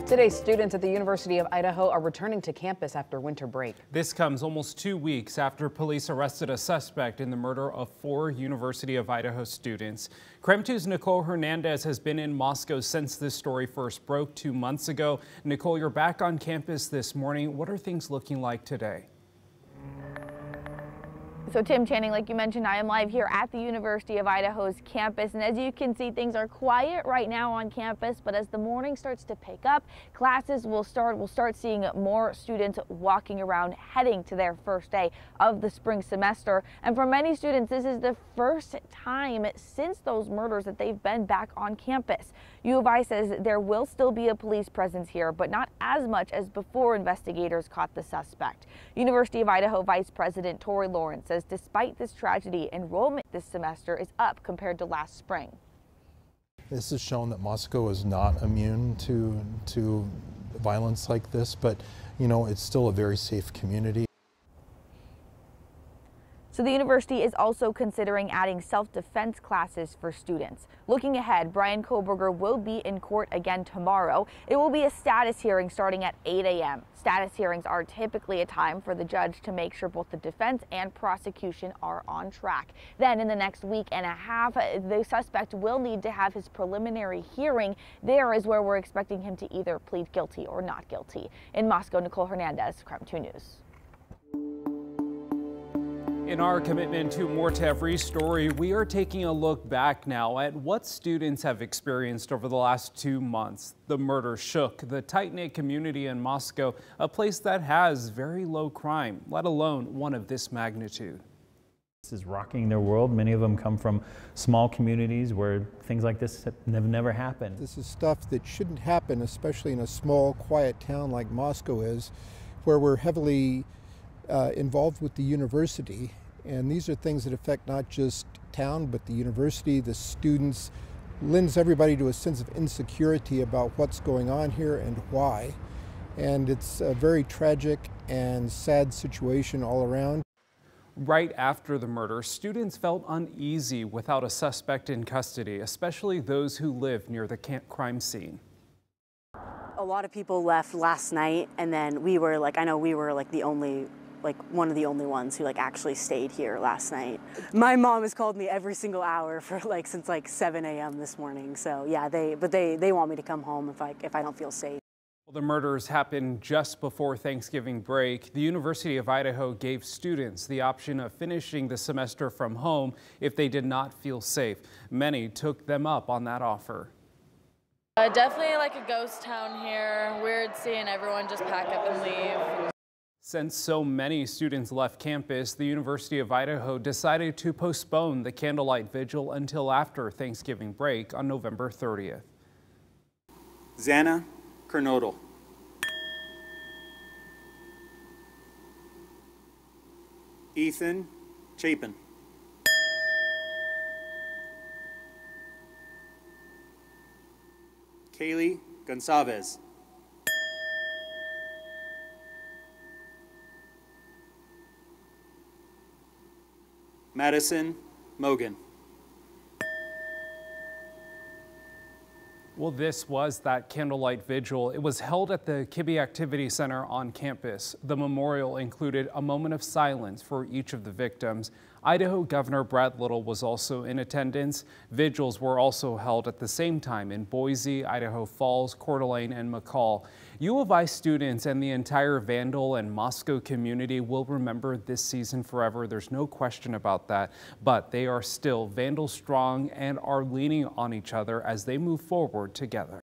Today, students at the University of Idaho are returning to campus after winter break. This comes almost 2 weeks after police arrested a suspect in the murder of 4 University of Idaho students. KREM 2's Nicole Hernandez has been in Moscow since this story first broke 2 months ago. Nicole, you're back on campus this morning. What are things looking like today? So Tim Channing, like you mentioned, I am live here at the University of Idaho's campus, and as you can see, things are quiet right now on campus, but as the morning starts to pick up, classes will start. We'll start seeing more students walking around, heading to their first day of the spring semester. And for many students, this is the first time since those murders that they've been back on campus. U of I says there will still be a police presence here, but not as much as before investigators caught the suspect. University of Idaho Vice President Tori Lawrence says despite this tragedy, enrollment this semester is up compared to last spring. This has shown that Moscow is not immune to violence like this, but you know, it's still a very safe community. So the university is also considering adding self-defense classes for students. Looking ahead, Brian Koberger will be in court again tomorrow. It will be a status hearing starting at 8 a.m. Status hearings are typically a time for the judge to make sure both the defense and prosecution are on track. Then in the next week and a half, the suspect will need to have his preliminary hearing. There is where we're expecting him to either plead guilty or not guilty. In Moscow, Nicole Hernandez, KREM 2 News. In our commitment to more to every story, we are taking a look back now at what students have experienced over the last 2 months. The murder shook the tight-knit community in Moscow, a place that has very low crime, let alone one of this magnitude. This is rocking their world. Many of them come from small communities where things like this have never happened. This is stuff that shouldn't happen, especially in a small, quiet town like Moscow is, where we're heavily involved with the university, and these are things that affect not just town but the university, the students, lends everybody to a sense of insecurity about what's going on here and why, and it's a very tragic and sad situation all around. Right after the murder, students felt uneasy without a suspect in custody, especially those who live near the crime scene. A lot of people left last night, and then we were like, I know we were like one of the only ones who actually stayed here last night. My mom has called me every single hour for since 7 a.m. this morning. So yeah, they want me to come home if I don't feel safe. Well, the murders happened just before Thanksgiving break. The University of Idaho gave students the option of finishing the semester from home if they did not feel safe. Many took them up on that offer. Definitely like a ghost town here. Weird seeing everyone just pack up and leave. Since so many students left campus, the University of Idaho decided to postpone the candlelight vigil until after Thanksgiving break on November 30th. Xana Kernodle. Ethan Chapin. Kaylee Gonçalves. Madison Mogan. Well, this was that candlelight vigil. It was held at the Kibbe Activity Center on campus. The memorial included a moment of silence for each of the victims. Idaho Governor Brad Little was also in attendance. Vigils were also held at the same time in Boise, Idaho Falls, Coeur d'Alene, and McCall. U of I students and the entire Vandal and Moscow community will remember this season forever. There's no question about that, but they are still Vandal strong and are leaning on each other as they move forward together.